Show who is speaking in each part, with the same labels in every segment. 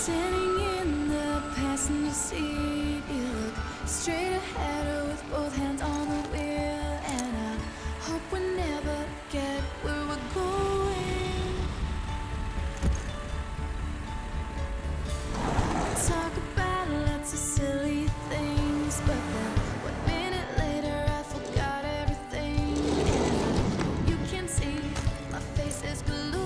Speaker 1: Sitting in the passenger seat, you look straight ahead with both hands on the wheel, and I hope we never get where we're going. Talk about lots of silly things, but then 1 minute later I forgot everything, and you can see my face is glowing.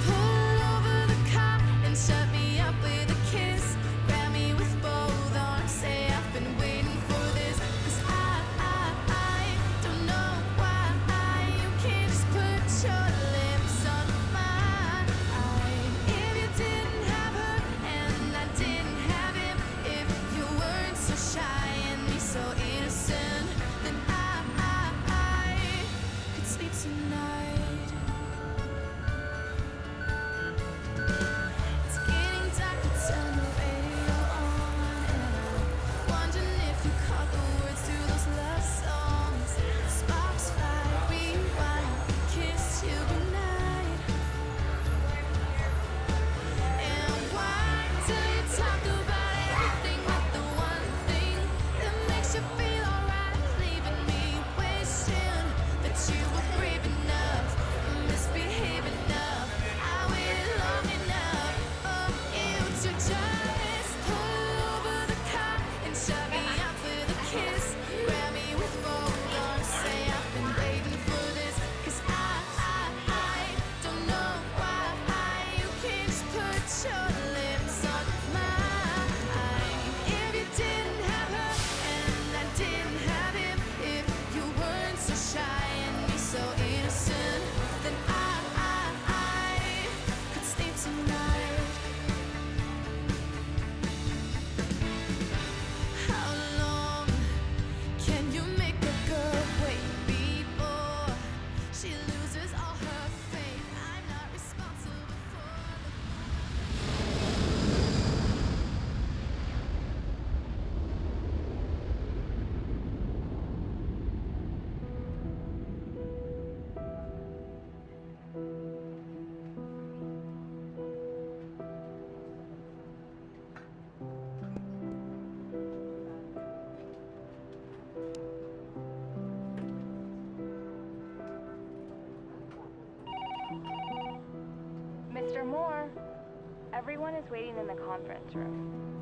Speaker 1: Pull over the car and shut me up with a kiss. Grab me with both arms, say I've been waiting for this. 'Cause I don't know why you can't just put your lips on mine. If you didn't have her and I didn't have him, if you weren't so shy and me so innocent, then I could sleep tonight. It's getting dark, but turn the radio on, and I'm wondering if you caught the words to those love songs. Sparks fly, rewind, kiss you goodnight. And why do you talk about everything but the one thing that makes you feel alright, leaving me wishing that you were brave enough, misbehave enough. I waited long enough for you to just pull over the car and shut me up with a kiss. Grab me with both arms, say I've been waiting for this. 'Cause I don't know why you can't just put your lips on mine. If you didn't have her and I didn't have him, if you weren't so shy and me so innocent, then I could sleep tonight. How long can you make a girl wait before she loses all her faith? I'm not responsible for
Speaker 2: Mr. Moore, everyone is waiting in the conference room.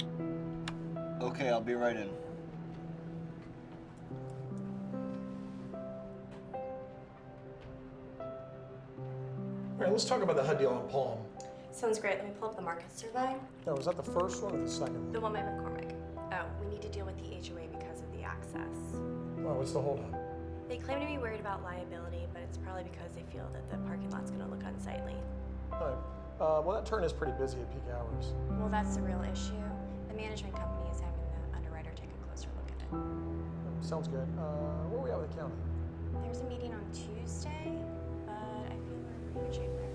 Speaker 3: Okay, I'll be right in.
Speaker 4: All right, let's talk about the HUD deal on Palm.
Speaker 5: Sounds great. Let me pull up the market survey.
Speaker 4: Now, was that the first one or the second
Speaker 5: The
Speaker 4: one?
Speaker 5: one by McCormick. Oh, we need to deal with the HOA because of the access.
Speaker 4: Well, what's the holdup?
Speaker 5: They claim to be worried about liability, but it's probably because they feel that the parking lot's going to look unsightly.
Speaker 4: All right. Well, that turn is pretty busy at peak hours.
Speaker 5: Well, that's the real issue. The management company is having the underwriter take a closer look at it.
Speaker 4: Sounds good. Where are we at with the county?
Speaker 5: There's a meeting on Tuesday, but I feel we're in pretty good shape there.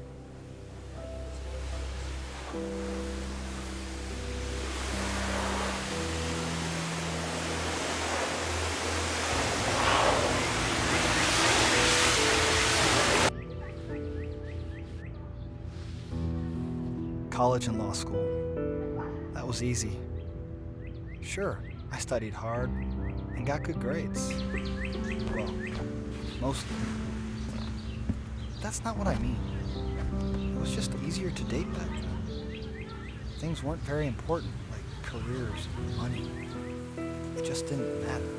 Speaker 6: College and law school. That was easy. Sure, I studied hard and got good grades. Well, mostly. That's not what I mean. It was just easier to date back then. Things weren't very important, like careers and money. It just didn't matter.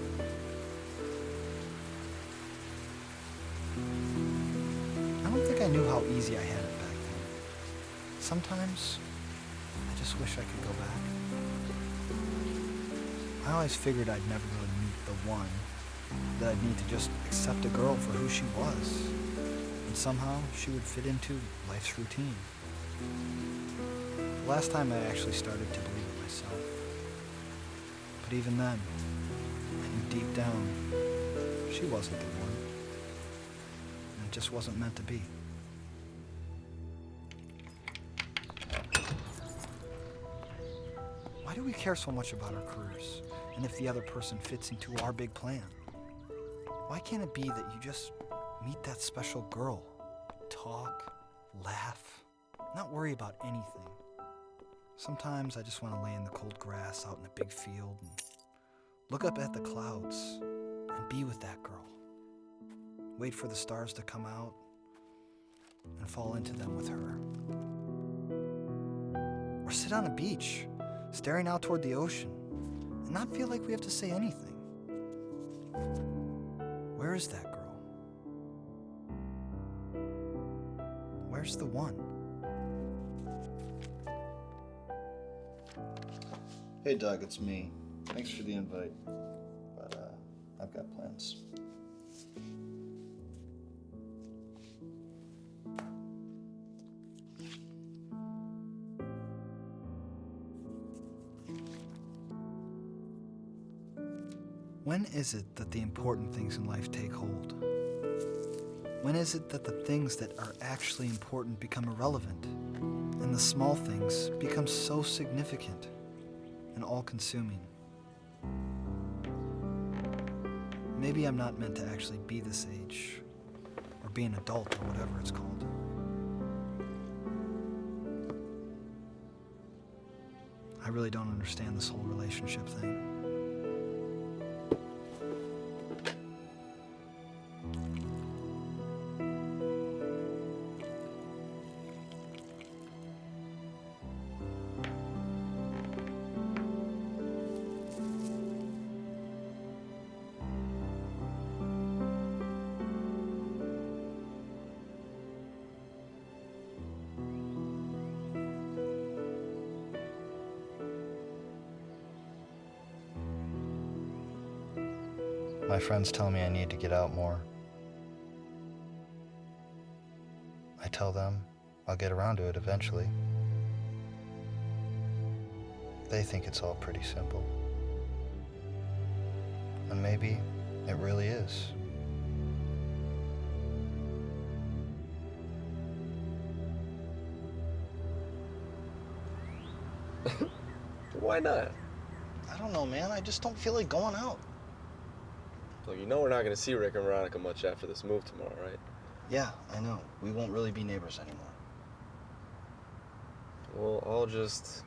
Speaker 6: I don't think I knew how easy I had it back then. Sometimes, I just wish I could go back. I always figured I'd never really meet the one, that I'd need to just accept a girl for who she was, and somehow she would fit into life's routine. The last time I actually started to believe it myself. But even then, I knew deep down, she wasn't the one, and it just wasn't meant to be. Why do we care so much about our careers, and if the other person fits into our big plan? Why can't it be that you just meet that special girl, talk, laugh, not worry about anything. Sometimes I just want to lay in the cold grass out in a big field and look up at the clouds and be with that girl. Wait for the stars to come out and fall into them with her. Or sit on a beach, staring out toward the ocean, and not feel like we have to say anything. Where is that girl? Where's the one?
Speaker 3: Hey, Doug, it's me. Thanks for the invite, but I've got plans.
Speaker 6: When is it that the important things in life take hold? When is it that the things that are actually important become irrelevant, and the small things become so significant and all-consuming? Maybe I'm not meant to actually be this age, or be an adult, or whatever it's called. I really don't understand this whole relationship thing. My friends tell me I need to get out more. I tell them I'll get around to it eventually. They think it's all pretty simple. And maybe it really is.
Speaker 7: Why not?
Speaker 6: I don't know, man. I just don't feel like going out.
Speaker 7: Look, you know we're not gonna see Rick and Veronica much after this move tomorrow, right?
Speaker 6: Yeah, I know. We won't really be neighbors anymore.
Speaker 7: We'll all just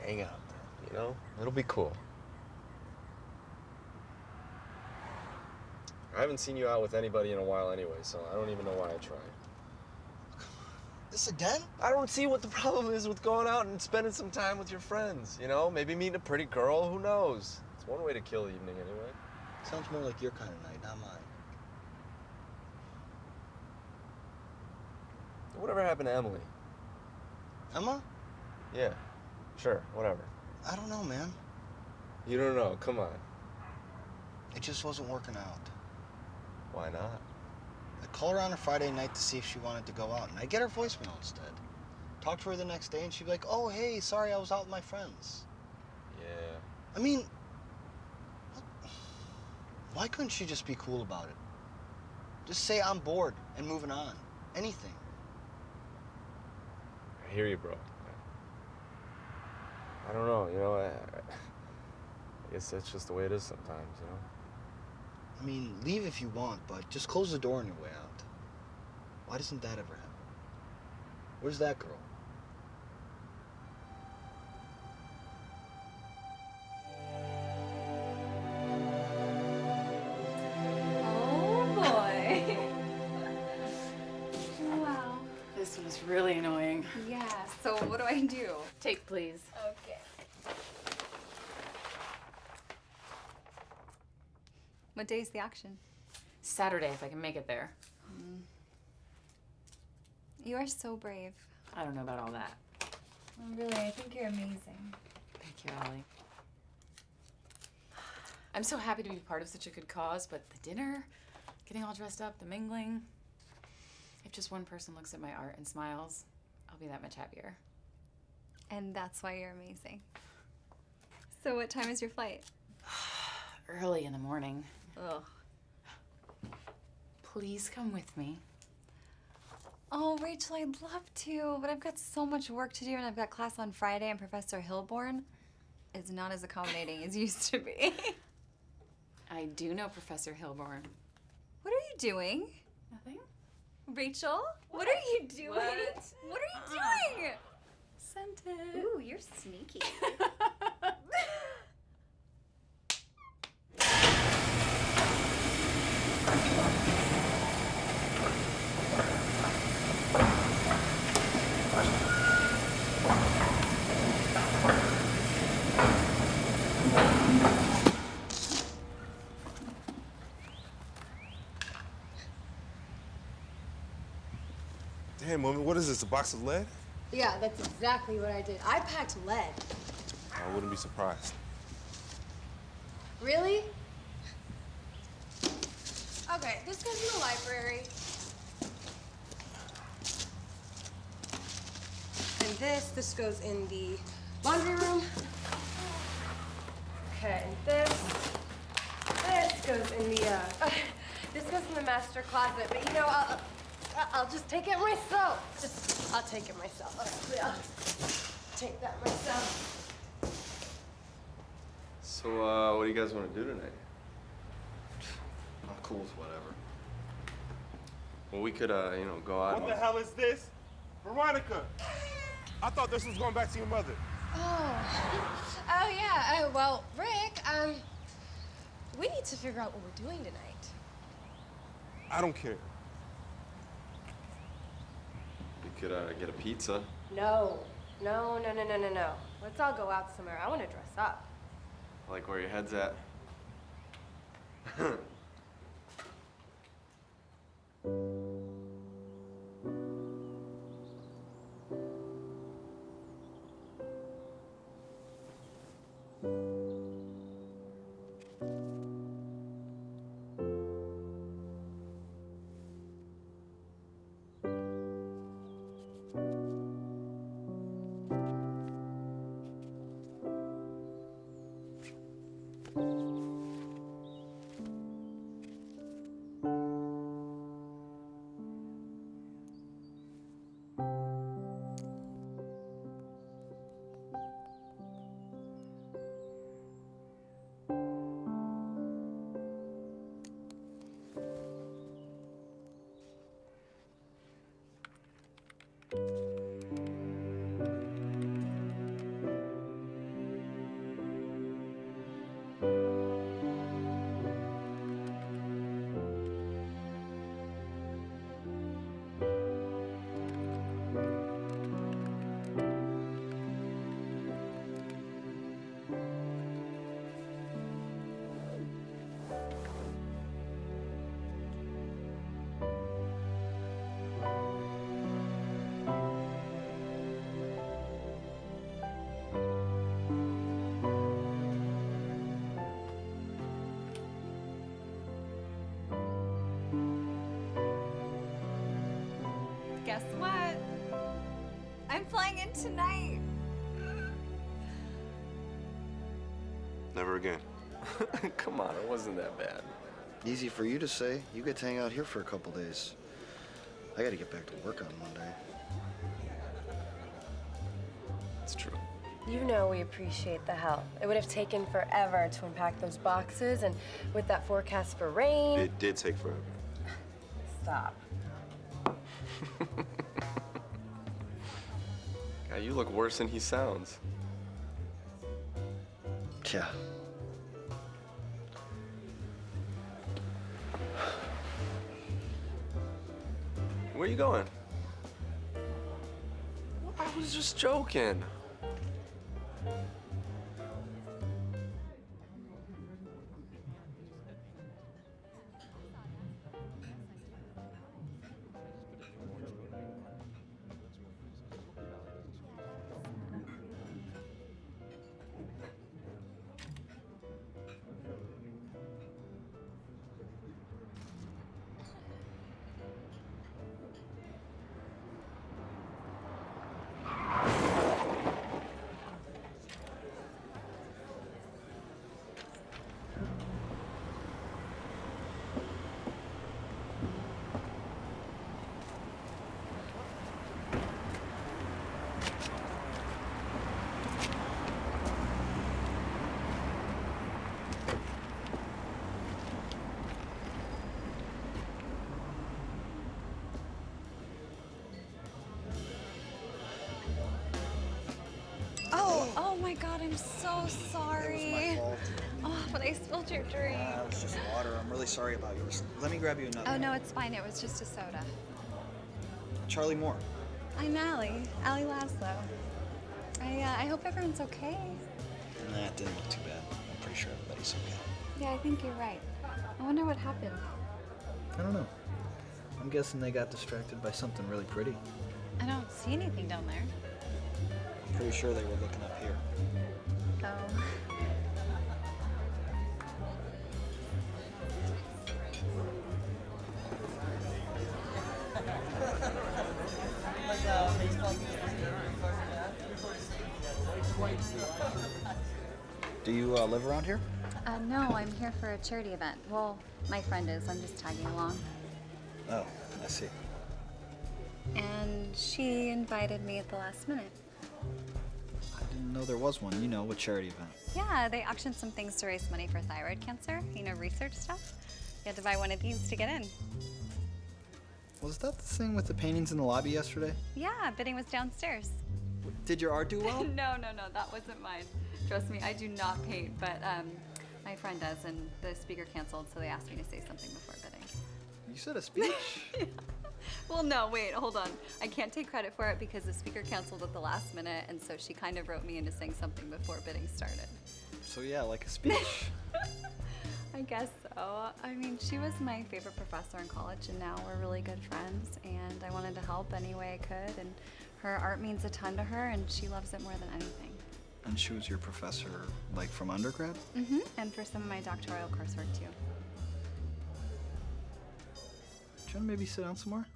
Speaker 7: hang out then, you know? It'll be cool. I haven't seen you out with anybody in a while anyway, so I don't even know why I tried.
Speaker 6: This again?
Speaker 7: I don't see what the problem is with going out and spending some time with your friends, you know? Maybe meeting a pretty girl, who knows? It's one way to kill the evening anyway.
Speaker 6: Sounds more like your kind of night, not mine.
Speaker 7: Whatever happened to Emily?
Speaker 6: Emma?
Speaker 7: Yeah, sure, whatever.
Speaker 6: I don't know, man.
Speaker 7: You don't know, come on.
Speaker 6: It just wasn't working out.
Speaker 7: Why not?
Speaker 6: I'd call her on a Friday night to see if she wanted to go out, and I'd get her voicemail instead. Talk to her the next day, and she'd be like, oh, hey, sorry, I was out with my friends.
Speaker 7: Yeah.
Speaker 6: I mean, why couldn't she just be cool about it? Just say I'm bored and moving on. Anything.
Speaker 7: I hear you, bro. I don't know, you know, I guess that's just the way it is sometimes, you know?
Speaker 6: I mean, leave if you want, but just close the door on your way out. Why doesn't that ever happen? Where's that girl?
Speaker 8: Oh boy. Wow.
Speaker 9: This was really annoying.
Speaker 8: Yeah, so what do I do?
Speaker 9: Take, please.
Speaker 8: Okay. What day is the auction?
Speaker 9: Saturday, if I can make it there.
Speaker 8: You are so brave.
Speaker 9: I don't know about all that.
Speaker 8: Oh, really, I think you're amazing.
Speaker 9: Thank you, Allie. I'm so happy to be part of such a good cause, but the dinner, getting all dressed up, the mingling. If just one person looks at my art and smiles, I'll be that much happier.
Speaker 8: And that's why you're amazing. So what time is your flight?
Speaker 9: Early in the morning.
Speaker 8: Ugh.
Speaker 9: Please come with me.
Speaker 8: Oh, Rachel, I'd love to, but I've got so much work to do, and I've got class on Friday, and Professor Hilborn is not as accommodating as he used to be.
Speaker 9: I do know Professor Hilborn.
Speaker 8: What are you doing?
Speaker 9: Nothing.
Speaker 8: Rachel, what are you doing? What are you doing?
Speaker 9: Scented.
Speaker 5: Ooh, you're sneaky.
Speaker 10: Damn, woman, what is this, a box of lead?
Speaker 11: Yeah, that's exactly what I did. I packed lead.
Speaker 10: I wouldn't be surprised.
Speaker 11: Really? Okay, this goes in the library. And this goes in the laundry room. Okay, and this goes in the, this goes in the master closet. But you know, I'll just take it myself. I'll take it myself. I'll take that myself.
Speaker 7: So, what do you guys want to do tonight?
Speaker 3: I'm cool with whatever.
Speaker 7: Well, we could, you know, go out.
Speaker 10: What the hell is this? Veronica! I thought this was going back to your mother.
Speaker 11: Oh yeah. Well, Rick, we need to figure out what we're doing tonight.
Speaker 10: I don't care.
Speaker 7: We could, get a pizza.
Speaker 11: No. Let's all go out somewhere. I want to dress up.
Speaker 7: Like where your head's at.
Speaker 8: Guess what? I'm flying in tonight.
Speaker 10: Never again.
Speaker 7: Come on, it wasn't that bad.
Speaker 3: Easy for you to say. You get to hang out here for a couple days. I gotta get back to work on Monday.
Speaker 7: It's true.
Speaker 11: You know we appreciate the help. It would have taken forever to unpack those boxes, and with that forecast for rain.
Speaker 10: It did take forever.
Speaker 11: Stop.
Speaker 7: God, you look worse than he sounds.
Speaker 3: Yeah.
Speaker 7: Where you going? I was just joking.
Speaker 8: I'm so sorry.
Speaker 6: It was my fault.
Speaker 8: Oh, but I spilled your drink.
Speaker 6: It was just water. I'm really sorry about yours. Let me grab you another.
Speaker 8: Oh, no, it's fine. It was just a soda.
Speaker 6: Charlie Moore.
Speaker 8: I'm Allie Laszlo. I hope everyone's okay.
Speaker 6: Nah, it didn't look too bad. I'm pretty sure everybody's okay.
Speaker 8: Yeah, I think you're right. I wonder what happened.
Speaker 6: I don't know. I'm guessing they got distracted by something really pretty.
Speaker 8: I don't see anything down there.
Speaker 6: I'm pretty sure they were looking up here.
Speaker 8: Oh.
Speaker 6: Do you live around here?
Speaker 8: No, I'm here for a charity event. Well, my friend is. I'm just tagging along.
Speaker 6: Oh, I see.
Speaker 8: And she invited me at the last minute.
Speaker 6: I didn't know there was one. You know, a charity event.
Speaker 8: Yeah, they auctioned some things to raise money for thyroid cancer. You know, research stuff. You had to buy one of these to get in.
Speaker 6: Was that the thing with the paintings in the lobby yesterday?
Speaker 8: Yeah, bidding was downstairs.
Speaker 6: Did your art do well?
Speaker 8: No, that wasn't mine. Trust me, I do not paint, but my friend does, and the speaker canceled, so they asked me to say something before bidding.
Speaker 6: You said a speech?
Speaker 8: Yeah. Well, no, wait, hold on. I can't take credit for it because the speaker canceled at the last minute, and so she kind of wrote me into saying something before bidding started.
Speaker 6: So yeah, like a speech.
Speaker 8: I guess so. I mean, she was my favorite professor in college, and now we're really good friends, and I wanted to help any way I could, and her art means a ton to her, and she loves it more than anything.
Speaker 6: And she was your professor, like, from undergrad?
Speaker 8: Mm-hmm, and for some of my doctoral coursework, too.
Speaker 6: Do you want to maybe sit down some more?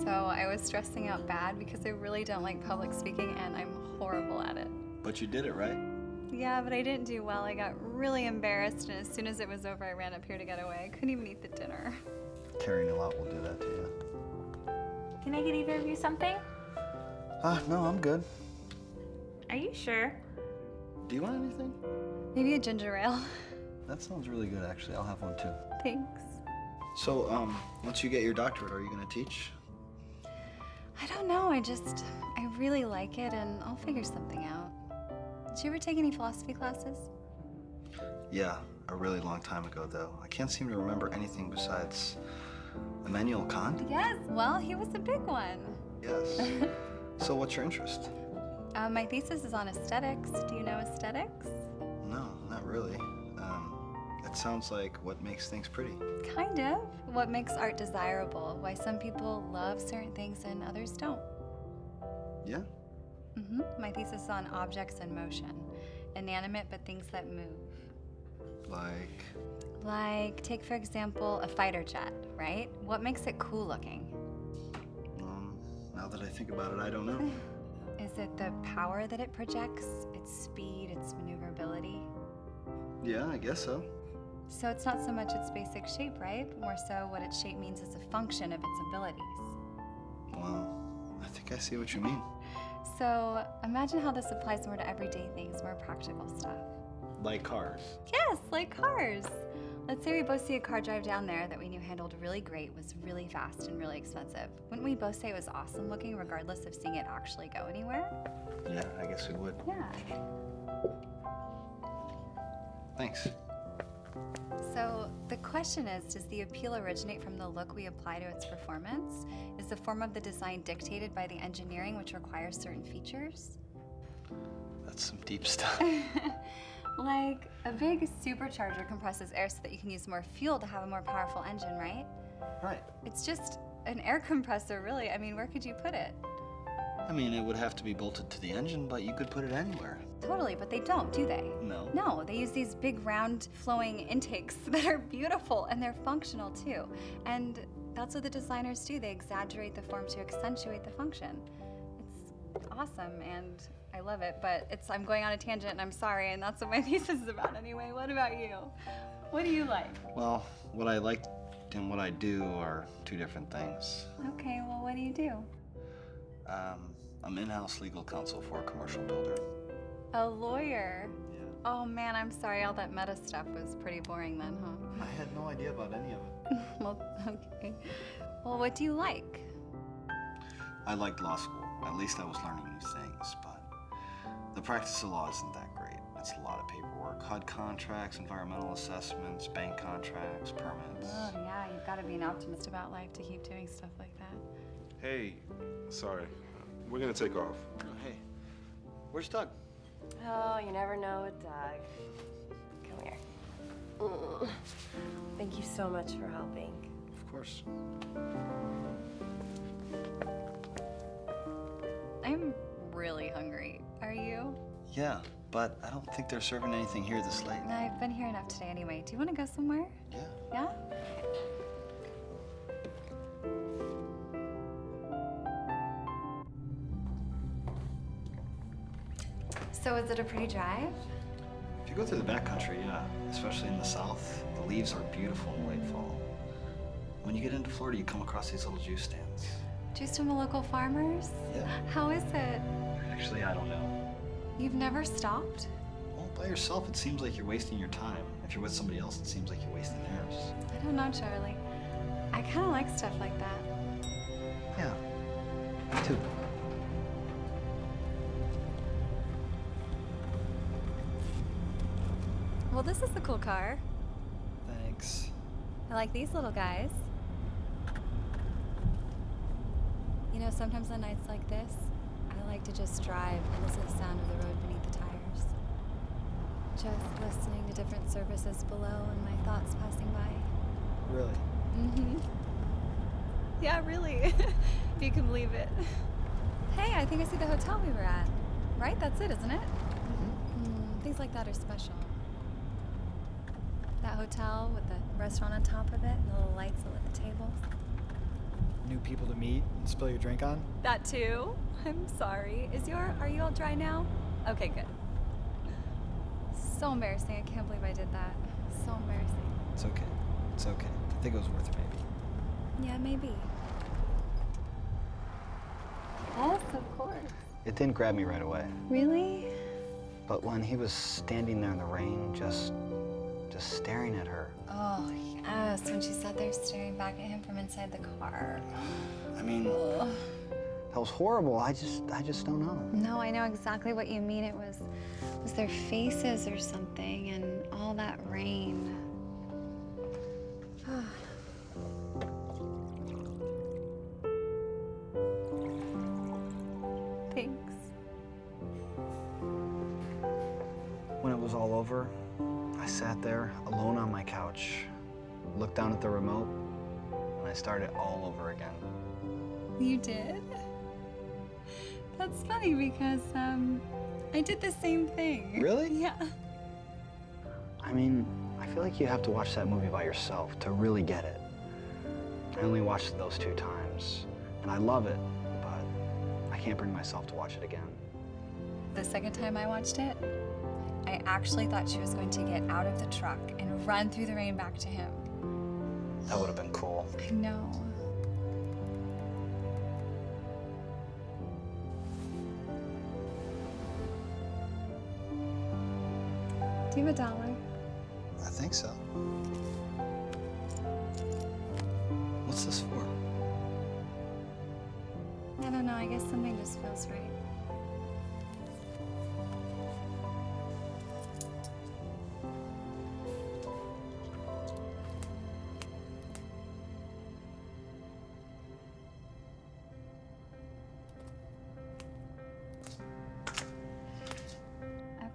Speaker 8: So I was stressing out bad because I really don't like public speaking, and I'm horrible at it.
Speaker 6: But you did it, right?
Speaker 8: Yeah, but I didn't do well. I got really embarrassed, and as soon as it was over, I ran up here to get away. I couldn't even eat the dinner.
Speaker 6: Carrying a lot will do that to you.
Speaker 2: Can I get either of you something?
Speaker 6: No, I'm good.
Speaker 2: Are you sure?
Speaker 6: Do you want anything?
Speaker 8: Maybe a ginger ale.
Speaker 6: That sounds really good, actually. I'll have one, too.
Speaker 8: Thanks.
Speaker 6: So, once you get your doctorate, are you going to teach?
Speaker 8: I don't know. I really like it, and I'll figure something out. Did you ever take any philosophy classes?
Speaker 6: Yeah, a really long time ago, though. I can't seem to remember anything besides Immanuel Kant?
Speaker 8: Yes, well, he was a big one.
Speaker 6: Yes. So what's your interest?
Speaker 8: My thesis is on aesthetics. Do you know aesthetics?
Speaker 6: No, not really. It sounds like what makes things pretty.
Speaker 8: Kind of. What makes art desirable. Why some people love certain things and others don't.
Speaker 6: Yeah?
Speaker 8: Mm-hmm. My thesis is on objects in motion. Inanimate, but things that move. Like, take for example, a fighter jet, right? What makes it cool looking?
Speaker 6: Now that I think about it, I don't know.
Speaker 8: Is it the power that it projects? Its speed, its maneuverability?
Speaker 6: Yeah, I guess so.
Speaker 8: So it's not so much its basic shape, right? More so what its shape means as a function of its abilities.
Speaker 6: Wow, I think I see what you mean.
Speaker 8: So imagine how this applies more to everyday things, more practical stuff.
Speaker 6: Like cars.
Speaker 8: Yes, like cars. Let's say we both see a car drive down there that we knew handled really great, was really fast and really expensive. Wouldn't we both say it was awesome looking regardless of seeing it actually go anywhere?
Speaker 6: Yeah, I guess we would.
Speaker 8: Yeah.
Speaker 6: Thanks.
Speaker 8: So the question is, does the appeal originate from the look we apply to its performance? Is the form of the design dictated by the engineering which requires certain features?
Speaker 6: That's some deep stuff.
Speaker 8: Like, a big supercharger compresses air so that you can use more fuel to have a more powerful engine, right?
Speaker 6: Right.
Speaker 8: It's just an air compressor, really. I mean, where could you put it?
Speaker 6: I mean, it would have to be bolted to the engine, but you could put it anywhere.
Speaker 8: Totally, but they don't, do they?
Speaker 6: No.
Speaker 8: No, they use these big round flowing intakes that are beautiful and they're functional too. And that's what the designers do. They exaggerate the form to accentuate the function. It's awesome and I love it, but I'm going on a tangent and I'm sorry, and that's what my thesis is about anyway. What about you? What do you like?
Speaker 6: Well, what I like and what I do are two different things.
Speaker 8: Okay, well, what do you do?
Speaker 6: I'm in-house legal counsel for a commercial builder.
Speaker 8: A lawyer?
Speaker 6: Yeah.
Speaker 8: Oh man, I'm sorry, all that meta stuff was pretty boring then, huh?
Speaker 6: I had no idea about any of it.
Speaker 8: Well, okay. Well, what do you like?
Speaker 6: I liked law school.
Speaker 3: At least I was learning new things, but the practice of law isn't that great. It's a lot of paperwork. HUD contracts, environmental assessments, bank contracts, permits.
Speaker 8: Oh, yeah, you've got to be an optimist about life to keep doing stuff like that.
Speaker 10: Hey, sorry. We're gonna take off.
Speaker 3: Oh, hey, where's Doug?
Speaker 11: Oh, you never know with Doug. Come here. Thank you so much for helping.
Speaker 3: Of course.
Speaker 8: I'm really hungry. Are you?
Speaker 3: Yeah, but I don't think they're serving anything here this late.
Speaker 8: No, I've been here enough today anyway. Do you want to go somewhere?
Speaker 3: Yeah.
Speaker 8: Yeah? So is it a pretty drive?
Speaker 3: If you go through the backcountry, yeah, especially in the south, the leaves are beautiful in late fall. When you get into Florida, you come across these little juice stands.
Speaker 8: Juice from the local farmers?
Speaker 3: Yeah.
Speaker 8: How is it?
Speaker 3: Actually, I don't know.
Speaker 8: You've never stopped?
Speaker 3: Well, by yourself, it seems like you're wasting your time. If you're with somebody else, it seems like you're wasting theirs.
Speaker 8: I don't know, Charlie. I kind of like stuff like that.
Speaker 3: Yeah, me too.
Speaker 8: Well, this is a cool car.
Speaker 6: Thanks.
Speaker 8: I like these little guys. You know, sometimes on nights like this, I like to just drive and listen to the sound of the road beneath the tires. Just listening to different services below and my thoughts passing by.
Speaker 6: Really?
Speaker 8: Mm-hmm. Yeah, really. If you can believe it. Hey, I think I see the hotel we were at. Right? That's it, isn't it? Things like that are special. That hotel with the restaurant on top of it and the little lights that lit the tables.
Speaker 6: New people to meet and spill your drink on?
Speaker 8: That too? I'm sorry. Are you all dry now? Okay, good. So embarrassing. I can't believe I did that. So embarrassing.
Speaker 6: It's okay. It's okay. I think it was worth it, maybe.
Speaker 8: Yeah, maybe. Yes, of course.
Speaker 3: It didn't grab me right away.
Speaker 8: Really?
Speaker 3: But when he was standing there in the rain, just staring at her.
Speaker 8: Oh, yes, when she sat there staring back at him from inside the car.
Speaker 3: I mean,
Speaker 8: Ugh.
Speaker 3: that was horrible. I just don't know.
Speaker 8: No, I know exactly what you mean. It was their faces or something and all that rain. Thanks.
Speaker 3: When it was all over, I sat there alone on my couch, looked down at the remote, and I started all over again.
Speaker 8: You did? That's funny because, I did the same thing.
Speaker 3: Really?
Speaker 8: Yeah.
Speaker 3: I mean, I feel like you have to watch that movie by yourself to really get it. I only watched it those 2 times, and I love it, but I can't bring myself to watch it again.
Speaker 8: The second time I watched it, I actually thought she was going to get out of the truck and run through the rain back to him.
Speaker 3: That would have been cool.
Speaker 8: I know. Do you have $1?
Speaker 3: I think so. What's this for?
Speaker 8: I don't know, I guess something just feels right.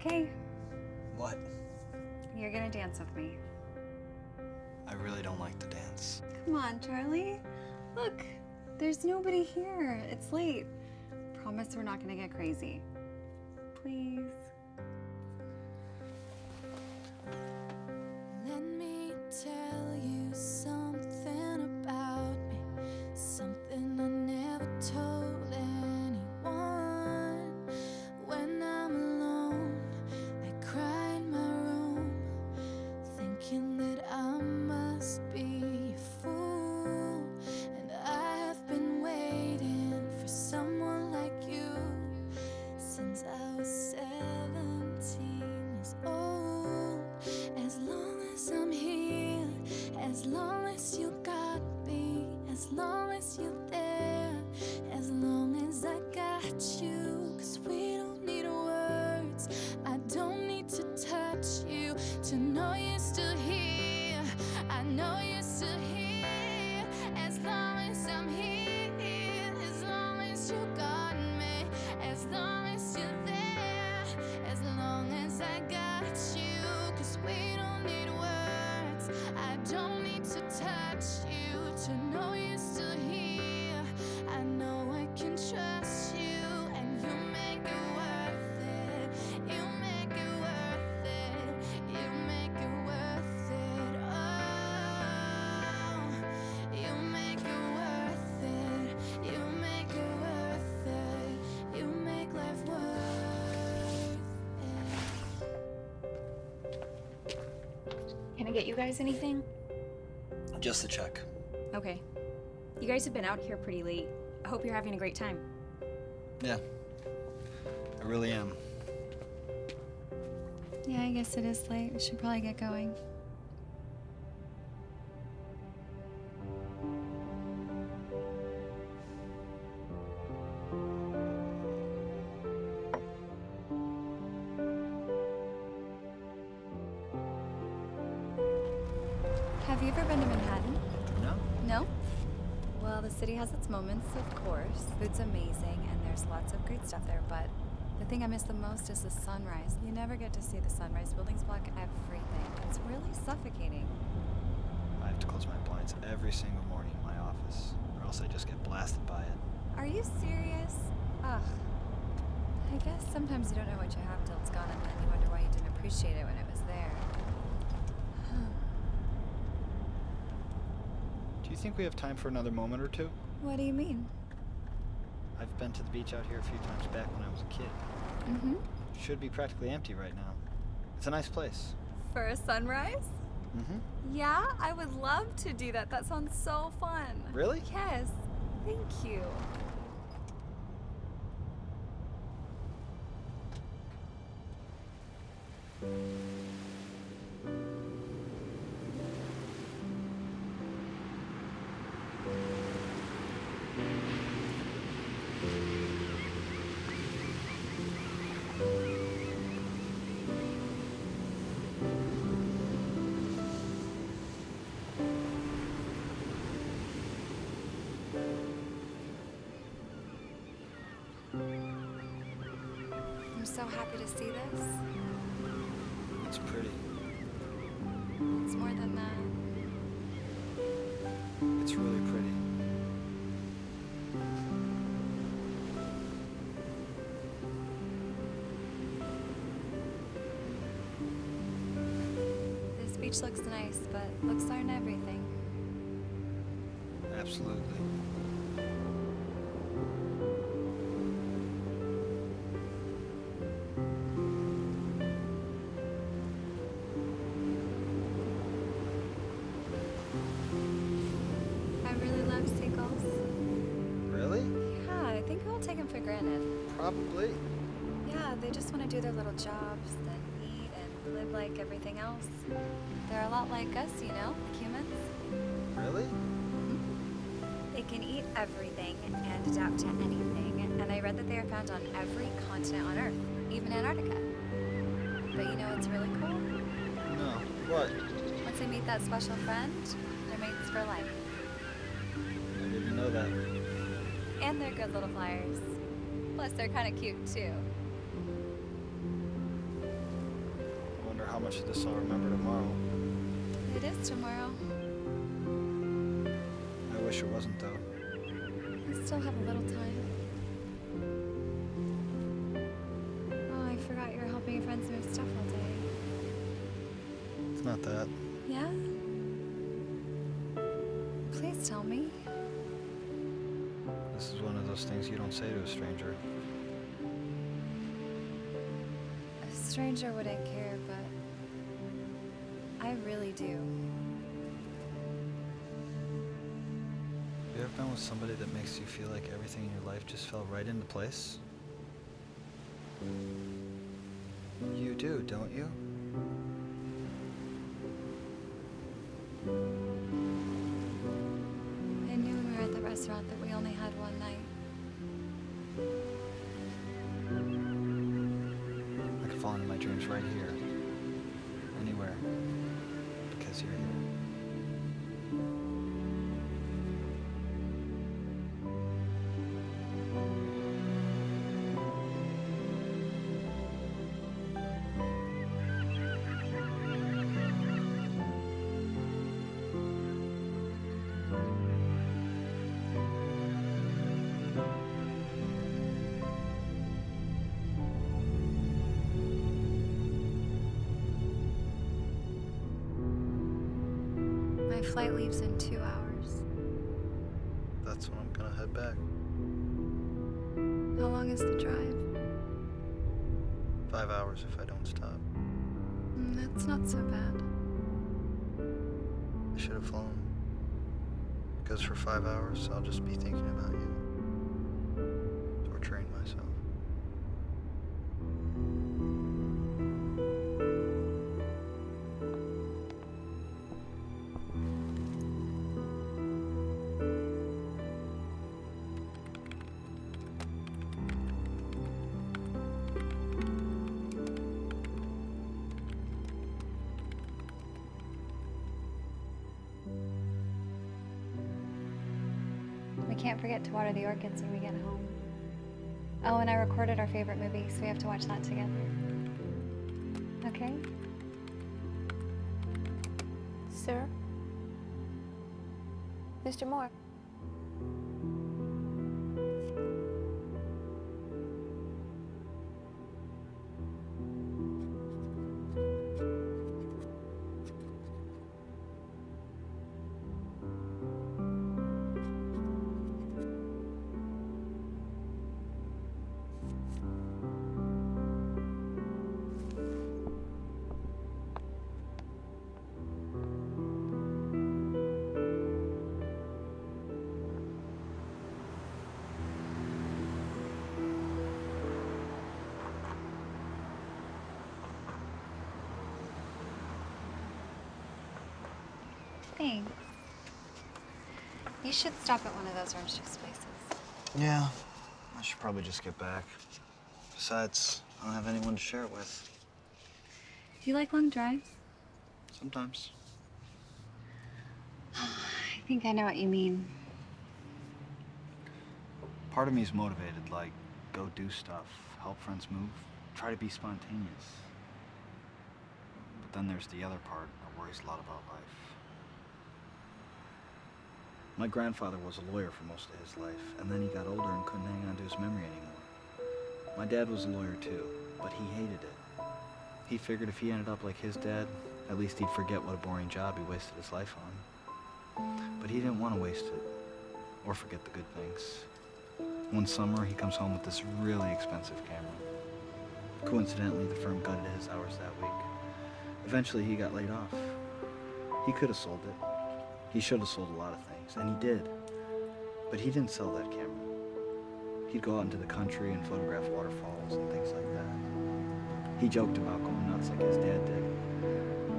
Speaker 8: Okay,
Speaker 3: What?
Speaker 8: you're gonna dance with me.
Speaker 3: I really don't like to dance.
Speaker 8: Come on, Charlie. Look, there's nobody here. It's late. Promise we're not gonna get crazy. Please.
Speaker 1: Let me tell you something about me, something I never told anyone. When I'm alone, I cry in my room, thinking that I must be a fool. And I have been waiting for someone like you since I was 7.
Speaker 12: I get you guys anything?
Speaker 6: Just the check.
Speaker 12: Okay. You guys have been out here pretty late. I hope you're having a great time.
Speaker 6: Yeah, I really am.
Speaker 8: Yeah, I guess it is late. We should probably get going. Have you ever been to Manhattan?
Speaker 6: No?
Speaker 8: No? Well, the city has its moments, of course. Food's amazing, and there's lots of great stuff there, but the thing I miss the most is the sunrise. You never get to see the sunrise. Buildings block everything. It's really suffocating.
Speaker 6: I have to close my blinds every single morning in my office, or else I just get blasted by it.
Speaker 8: Are you serious? Ugh. I guess sometimes you don't know what you have till it's gone, and then you wonder why you didn't appreciate it when it was there.
Speaker 6: Do you think we have time for another moment or two?
Speaker 8: What do you mean?
Speaker 6: I've been to the beach out here a few times back when I was a kid.
Speaker 8: Mm-hmm.
Speaker 6: Should be practically empty right now. It's a nice place.
Speaker 8: For a sunrise?
Speaker 6: Mm-hmm.
Speaker 8: Yeah, I would love to do that. That sounds so fun.
Speaker 6: Really?
Speaker 8: Yes. Thank you. I'm so happy to see this.
Speaker 6: It's pretty.
Speaker 8: It's more than that.
Speaker 6: It's really pretty.
Speaker 8: This beach looks nice, but looks aren't everything.
Speaker 6: Absolutely.
Speaker 8: I really love seagulls.
Speaker 6: Really?
Speaker 8: Yeah, I think people take them for granted.
Speaker 6: Probably.
Speaker 8: Yeah, they just want to do their little jobs, then eat and live like everything else. They're a lot like us, you know, like humans.
Speaker 6: Really?
Speaker 8: They can eat everything and adapt to anything, and I read that they are found on every continent on Earth, even Antarctica. But you know what's really cool?
Speaker 6: No. What?
Speaker 8: Once they meet that special friend, they're mates for life.
Speaker 6: I didn't know that.
Speaker 8: And they're good little flyers. Plus, they're kind of cute, too.
Speaker 6: I wonder how much of this I'll remember tomorrow.
Speaker 8: It is tomorrow.
Speaker 6: I wish it wasn't, though.
Speaker 8: We still have a little time. Oh, I forgot you were helping your friends move stuff all day.
Speaker 6: It's not that.
Speaker 8: Yeah? Please tell me.
Speaker 6: This is one of those things you don't say to a stranger.
Speaker 8: A stranger wouldn't care, but I really do.
Speaker 6: You ever been with somebody that makes you feel like everything in your life just fell right into place? You do, don't you?
Speaker 8: I knew when we were at the restaurant that we only had one night.
Speaker 6: I could fall into my dreams right here. Anywhere. Because you're here.
Speaker 8: My flight leaves in 2 hours.
Speaker 6: That's when I'm gonna head back.
Speaker 8: How long is the drive?
Speaker 6: 5 hours if I don't stop.
Speaker 8: That's not so bad.
Speaker 6: should have flown. Because for 5 hours, I'll just be thinking about you. Torturing myself.
Speaker 8: We can't forget to water the orchids when we get home. Oh, and I recorded our favorite movie, so we have to watch that together. Okay?
Speaker 2: Sir? Mr. Moore?
Speaker 8: Thanks. You should stop at one of those orange juice places.
Speaker 3: Yeah, I should probably just get back. Besides, I don't have anyone to share it with.
Speaker 8: Do you like long drives?
Speaker 3: Sometimes.
Speaker 8: I think I know what you mean.
Speaker 3: Part of me is motivated, like, go do stuff, help friends move, try to be spontaneous. But then there's the other part that worries a lot about life. My grandfather was a lawyer for most of his life, and then he got older and couldn't hang on to his memory anymore. My dad was a lawyer too, but he hated it. He figured if he ended up like his dad, at least he'd forget what a boring job he wasted his life on. But he didn't want to waste it, or forget the good things. One summer, he comes home with this really expensive camera. Coincidentally, the firm gutted his hours that week. Eventually, he got laid off. He could have sold it. He should have sold a lot of things, and he did. But he didn't sell that camera. He'd go out into the country and photograph waterfalls and things like that. He joked about going nuts like his dad did,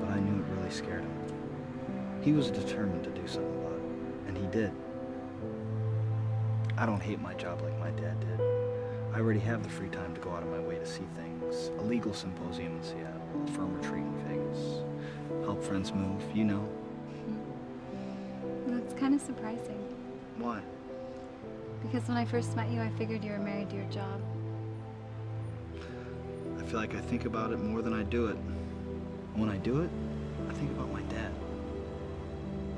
Speaker 3: but I knew it really scared him. He was determined to do something about it, and he did. I don't hate my job like my dad did. I already have the free time to go out of my way to see things. A legal symposium in Seattle, a firm retreat in Vegas, help friends move, you know.
Speaker 8: That's kind of surprising.
Speaker 3: Why?
Speaker 8: Because when I first met you, I figured you were married to your job.
Speaker 3: I feel like I think about it more than I do it. When I do it, I think about my dad.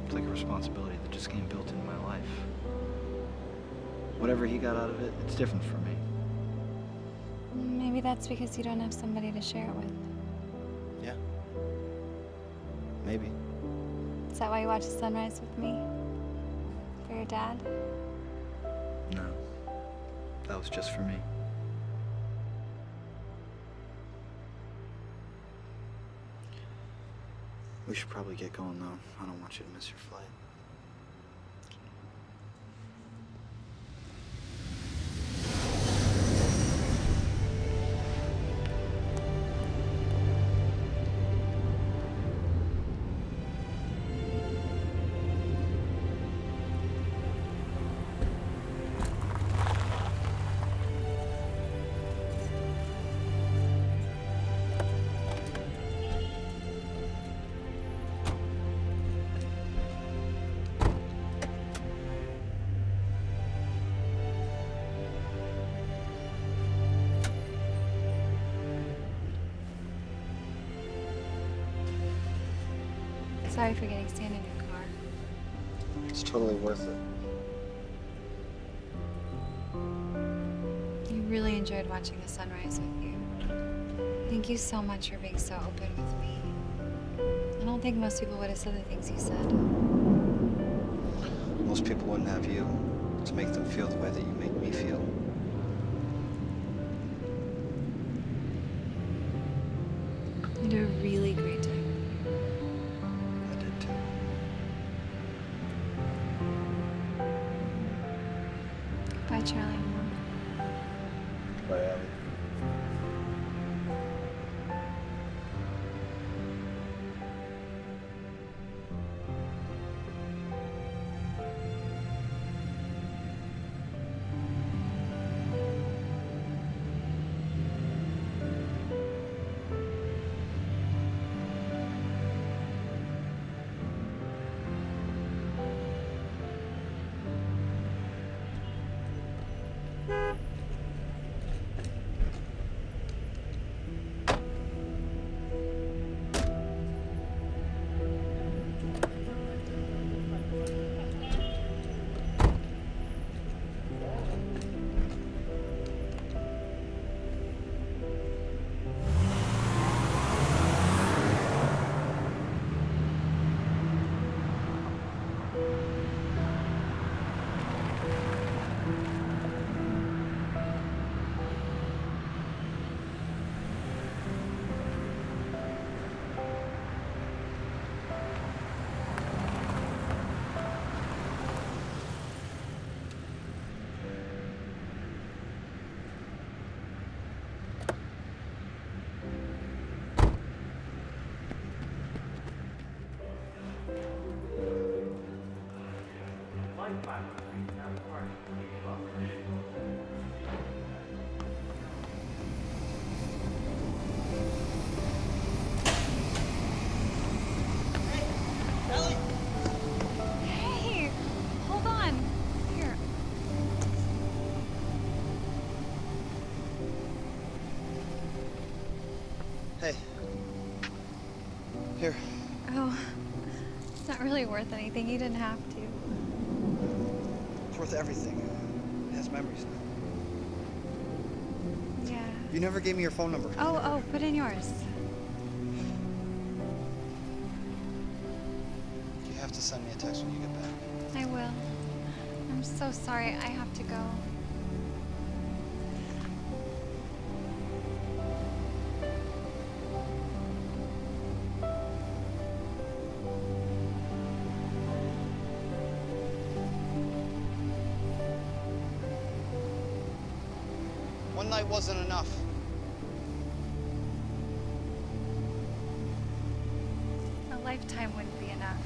Speaker 3: It's like a responsibility that just came built into my life. Whatever he got out of it, it's different for me.
Speaker 8: Maybe that's because you don't have somebody to share it with.
Speaker 3: Yeah. Maybe.
Speaker 8: Is that why you watch the sunrise with me? For your dad?
Speaker 3: No. That was just for me. We should probably get going, though. I don't want you to miss your flight.
Speaker 8: Sorry for getting sand in your car.
Speaker 3: It's totally worth it.
Speaker 8: I really enjoyed watching the sunrise with you. Thank you so much for being so open with me. I don't think most people would have said the things you said.
Speaker 3: Most people wouldn't have you to make them feel the way that you make me feel.
Speaker 8: You did a really great job.
Speaker 3: I did too.
Speaker 8: Bye, Charlie.
Speaker 7: Bye, Abby.
Speaker 8: Hey, hold on. Here.
Speaker 6: Hey. Here.
Speaker 8: Oh, it's not really worth anything. You didn't have to.
Speaker 6: It's worth everything. It has memories now.
Speaker 8: Yeah.
Speaker 6: You never gave me your phone number.
Speaker 8: Oh, put in yours.
Speaker 6: You have to send me a text when you get back.
Speaker 8: I will. I'm so sorry. I have to go.
Speaker 6: One night wasn't enough.
Speaker 8: A lifetime wouldn't be enough.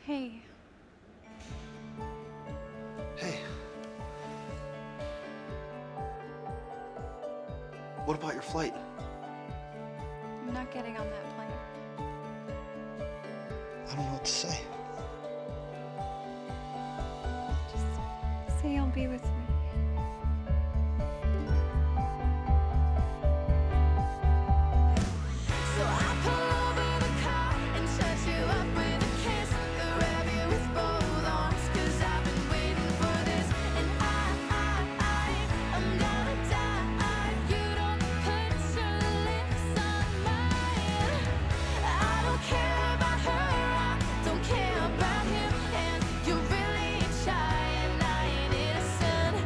Speaker 8: Hey.
Speaker 6: Hey. What about your flight?
Speaker 8: I'm not getting on that plane.
Speaker 6: I don't know what to say.
Speaker 8: Just say you'll be with me.
Speaker 1: So I pull over the car and touch you up with a kiss, grab you with both arms, 'cause I've been waiting for this, and I'm gonna die if you don't put your lips on mine. I don't care about her, I don't care about him, and you're really trying, I ain't innocent.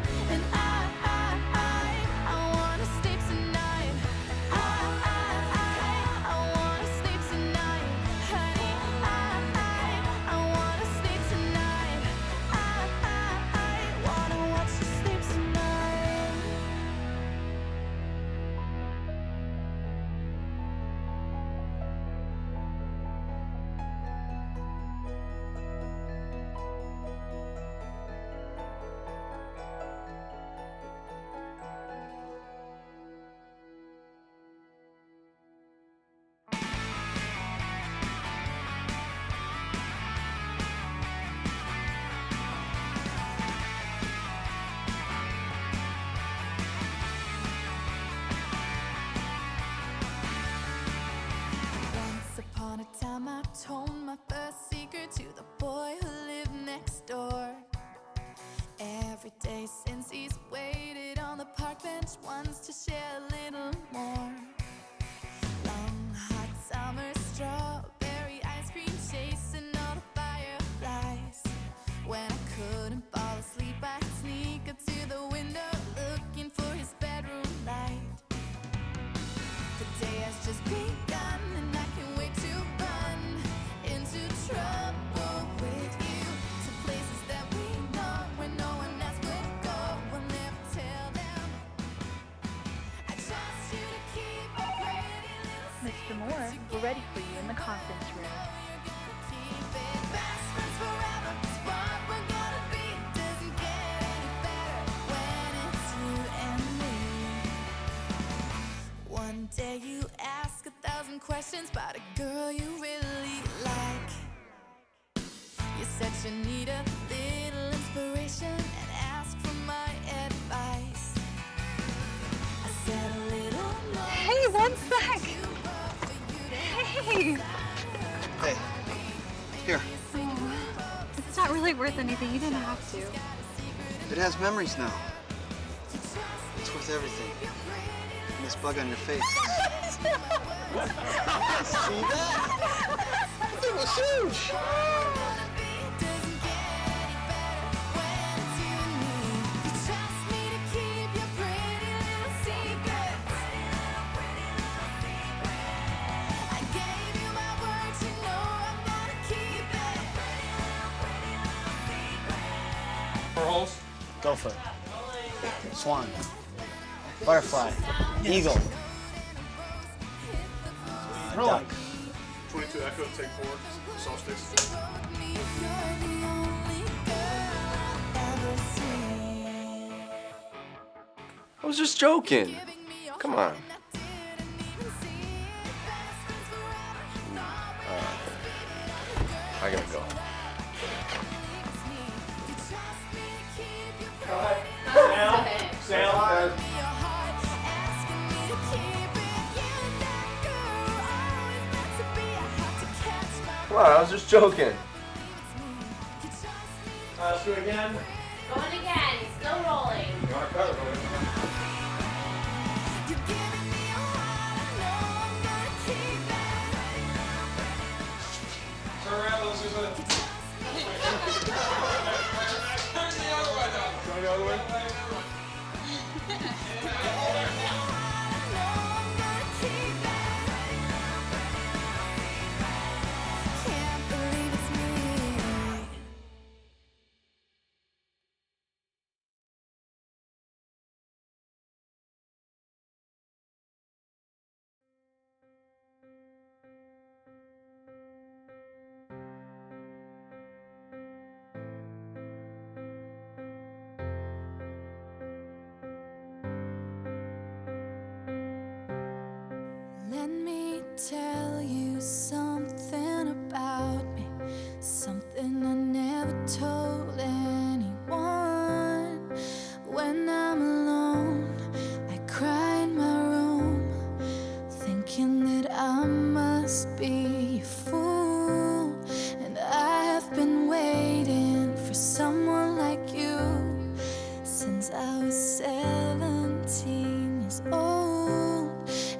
Speaker 1: to the boy who lived next door. Every day since he's waited on the park bench once to share a little more. Long hot summer strawberry ice cream chasing all the fireflies. When I couldn't fall asleep, I'd sneak up to the window looking for his bedroom light. The day has just begun and I can't wait to run into trouble with you, to places that we know where no one else would go. We'll never tell them. I trust you to keep a pretty little
Speaker 2: Mr. Moore, we're ready for you in the conference room.
Speaker 1: keep it. Best friends forever is what we're gonna be. Doesn't get any better when it's you and me. One day you ask 1,000 questions about a girl you really like. You said you need a little inspiration and ask for my advice. I said a little more.
Speaker 8: Hey, one sec. Hey.
Speaker 3: Hey, here.
Speaker 8: It's not really worth anything. You didn't have to.
Speaker 3: It has memories now. It's worth everything. And this bug on your face. See that? It was huge.
Speaker 10: Pearls?
Speaker 3: Go for it. Swan. Butterfly. Eagle. Duck.
Speaker 10: 22 Echo, take 4. Soft sticks.
Speaker 7: I was just joking. Come on. I gotta go. Come on, I was just joking.
Speaker 4: Let's do it again.
Speaker 11: Going again, still rolling.
Speaker 10: You want to cut it, turn around, let's do it. Turn the other way.
Speaker 1: Let me tell you something about me, something I never told anyone. When I'm alone, I cry in my room, thinking that I must be a fool. And I have been waiting for someone like you since I was 17 years old.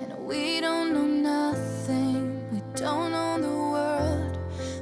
Speaker 1: And we don't know nothing, we don't own the world,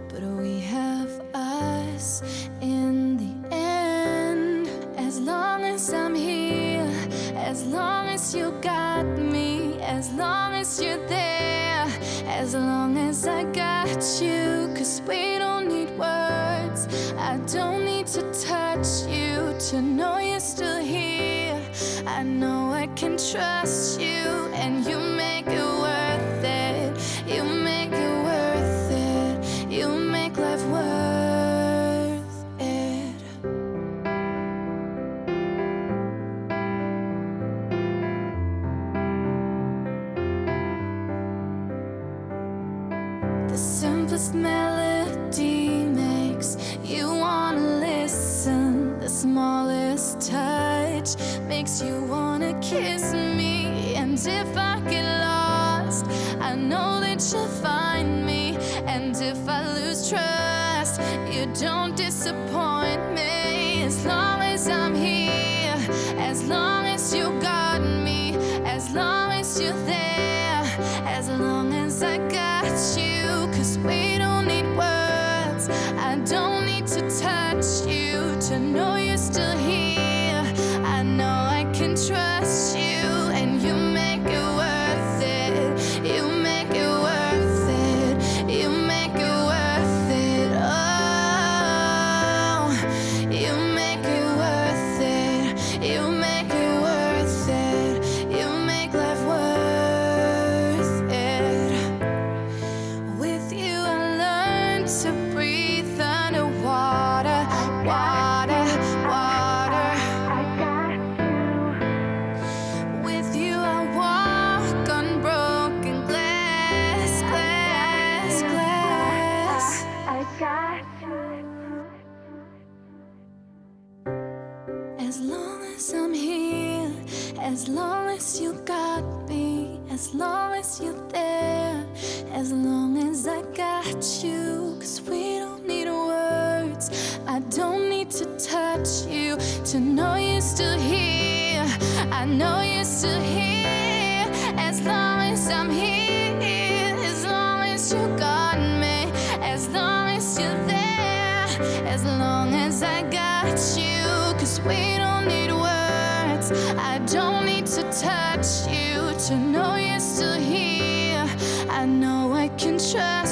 Speaker 1: but we have us in the end. As long as I'm here, as long as you got me, as long as you're there, as long as I got you, 'cause we don't need words. I don't need to touch you to know you're still here. I know I can trust you, and you make it worth it. You make it worth it. You make life worth it. The simplest melody makes you wanna listen. The smallest touch makes you wanna kiss me. And if I get lost, I know that you'll find me. And if I lose trust, words. You don't disappoint me as long as I'm here, as long as you got me, as long as you're there, as long as I got you. 'Cause we don't need words. I don't need to touch you to know you're still here. I know I can trust you, and you make it worth it. You make it worth it. You make it worth it. Oh, you make it worth it. You make it worth it. You make life worth it. With you I learned to breathe underwater, water, water. With you I walk on broken glass, glass, glass. I got you. As long as I'm here, as long as you got me, as long as you're there, as long as I got you. 'Cause we don't need words. I don't need to touch you to know you're still here. I know you're still here. As long as I'm here, as long as you got me, as long as you're there, as long as I got you. 'Cause we don't need words. I don't need to touch you to know you're still here. I know I can trust